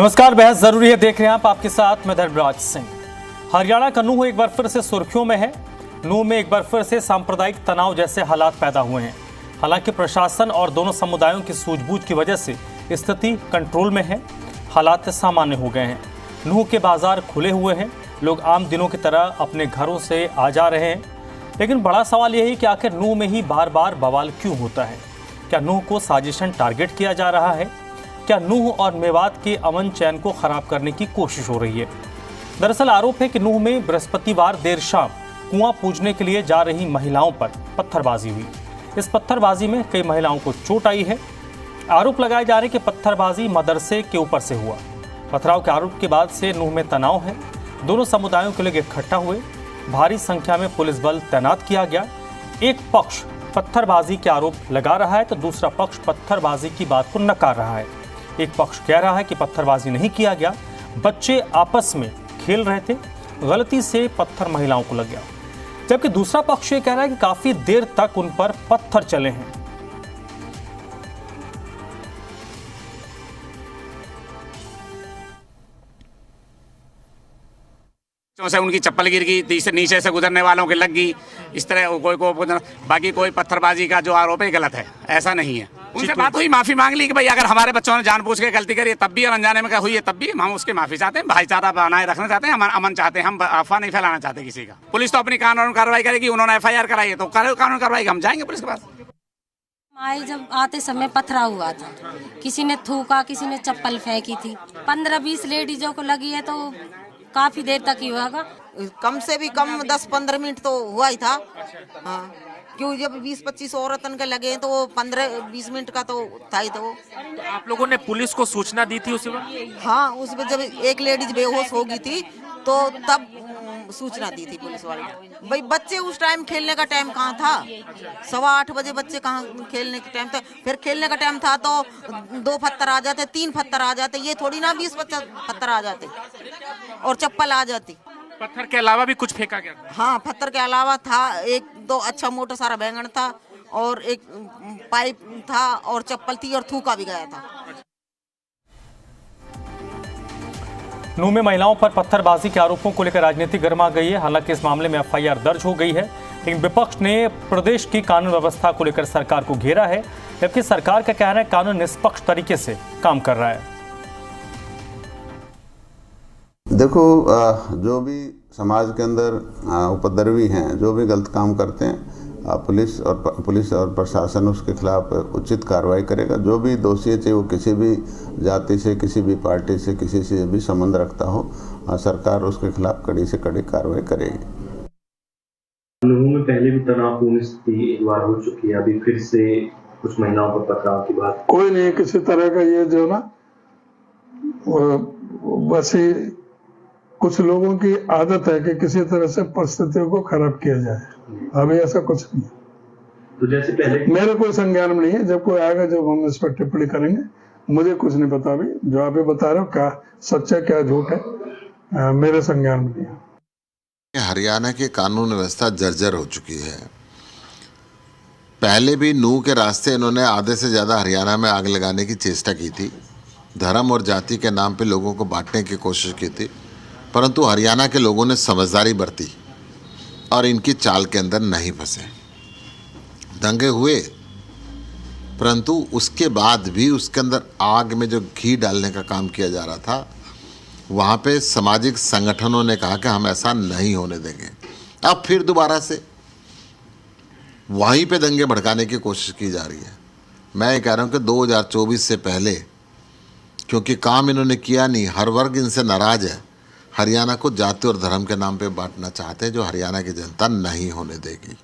नमस्कार, बेहद जरूरी है देख रहे हैं आप, आपके साथ मैं धर्मराज सिंह। हरियाणा का नूह एक बार फिर से सुर्खियों में है। नूह में एक बार फिर से सांप्रदायिक तनाव जैसे हालात पैदा हुए हैं। हालांकि प्रशासन और दोनों समुदायों की सूझबूझ की वजह से स्थिति कंट्रोल में है, हालात सामान्य हो गए हैं। नूह के बाजार खुले हुए हैं, लोग आम दिनों की तरह अपने घरों से आ जा रहे हैं। लेकिन बड़ा सवाल यह है कि आखिर नूह में ही बार बार बवाल क्यों होता है? क्या नूह को साजिशन टारगेट किया जा रहा है? क्या नूह और मेवात के अमन चैन को खराब करने की कोशिश हो रही है? दरअसल आरोप है कि नूह में बृहस्पतिवार देर शाम कुआं पूजने के लिए जा रही महिलाओं पर पत्थरबाजी हुई। इस पत्थरबाजी में कई महिलाओं को चोट आई है। आरोप लगाए जा रहे कि पत्थरबाजी मदरसे के ऊपर से हुआ। पथराव के आरोप के बाद से नूह में तनाव है। दोनों समुदायों के लोग इकट्ठा हुए, भारी संख्या में पुलिस बल तैनात किया गया। एक पक्ष पत्थरबाजी के आरोप लगा रहा है तो दूसरा पक्ष पत्थरबाजी की बात को नकार रहा है। एक पक्ष कह रहा है कि पत्थरबाजी नहीं किया गया, बच्चे आपस में खेल रहे थे, गलती से पत्थर महिलाओं को लग गया। जबकि दूसरा पक्ष ये कह रहा है कि काफी देर तक उन पर पत्थर चले हैं। से उनकी चप्पल गिर गई, नीचे से गुजरने वालों के लग गई। इस तरह कोई को बाकी कोई पत्थरबाजी का जो आरोप है गलत है, ऐसा नहीं है। उनसे बात हुई, माफी मांग ली कि भाई अगर हमारे बच्चों ने जानबूझ के गलती करी तब भी, अनजाने में हुई है तब भी हम उसकी माफी चाहते हैं। भाईचारा बनाए रखना चाहते हैं, हम अमन चाहते हैं, हम अफवाह नहीं फैलाना चाहते किसी का। पुलिस तो अपनी कानून कार्रवाई करेगी। उन्होंने FIR कराई है तो कानून कार्रवाई हम जाएंगे पुलिस के पास। माई जब आते समय पथरा हुआ था, किसी ने थूका, किसी ने चप्पल फेंकी थी। 15-20 लेडीजों को लगी है तो काफी देर तक ही होगा। कम से भी कम 10-15 मिनट तो हुआ ही था। हाँ, क्यों जब 20-25 औरतन के लगे तो 15-20 मिनट का तो था ही। तो आप लोगों ने पुलिस को सूचना दी थी उस वक्त? हाँ, उसमें जब एक लेडीज बेहोश हो गई थी तो तब सूचना दी थी पुलिस वाले। भाई बच्चे उस टाइम खेलने का टाइम कहाँ था? 8:15 बजे बच्चे कहाँ खेलने का टाइम था? फिर खेलने का टाइम था तो 2 पत्थर आ जाते, 3 पत्थर आ जाते, ये थोड़ी ना 20 पत्थर आ जाते और चप्पल आ जाती। पत्थर के अलावा भी कुछ फेंका गया था? हाँ, पत्थर के अलावा था, 1-2 अच्छा मोटा सारा बैंगन था और एक पाइप था और चप्पल थी और थूका भी गया था। नूह में महिलाओं पर पत्थरबाजी के आरोपों को लेकर राजनीति गर्मा गई है। हालांकि इस मामले में FIR दर्ज हो गई है, लेकिन विपक्ष ने प्रदेश की कानून व्यवस्था को लेकर सरकार को घेरा है, जबकि सरकार का कहना है कानून निष्पक्ष तरीके से काम कर रहा है। देखो, जो भी समाज के अंदर उपद्रवी हैं, जो भी गलत काम करते हैं, पुलिस और प्रशासन उसके खिलाफ उचित कार्रवाई करेगा। जो भी दोषी है, चाहे वो किसी भी जाति से, किसी भी पार्टी से, किसी से भी संबंध रखता हो, सरकार उसके खिलाफ कड़ी से कड़ी कार्रवाई करेगी। नूह में पहले भी तनावपूर्ण स्थिति एक बार हो चुकी है, अभी फिर से कुछ महिलाओं पर पथराव की बात। कोई नहीं किसी तरह का ये जो ना बस ही कुछ लोगों की आदत है कि किसी तरह से परिस्थितियों को खराब किया जाए। अभी ऐसा कुछ नहीं। तो जैसे पहले मेरे कोई संज्ञान में नहीं है। जब कोई आएगा जब हम इस पर टिप्पणी करेंगे। मुझे कुछ नहीं पता अभी जो आप बता रहे हो क्या सच है क्या झूठ है, मेरे संज्ञान में नहीं है। हरियाणा की कानून व्यवस्था जर्जर हो चुकी है। पहले भी नूह के रास्ते इन्होंने आधे से ज़्यादा हरियाणा में आग लगाने की चेष्टा की थी, धर्म और जाति के नाम पे लोगों को बांटने की कोशिश की थी, परंतु हरियाणा के लोगों ने समझदारी बरती और इनकी चाल के अंदर नहीं फंसे। दंगे हुए, परंतु उसके बाद भी उसके अंदर आग में जो घी डालने का काम किया जा रहा था, वहाँ पे सामाजिक संगठनों ने कहा कि हम ऐसा नहीं होने देंगे। अब फिर दोबारा से वहीं पे दंगे भड़काने की कोशिश की जा रही है। मैं ये कह रहा हूँ कि 2024 से पहले, क्योंकि काम इन्होंने किया नहीं, हर वर्ग इनसे नाराज है, हरियाणा को जाति और धर्म के नाम पे बांटना चाहते हैं, जो हरियाणा की जनता नहीं होने देगी।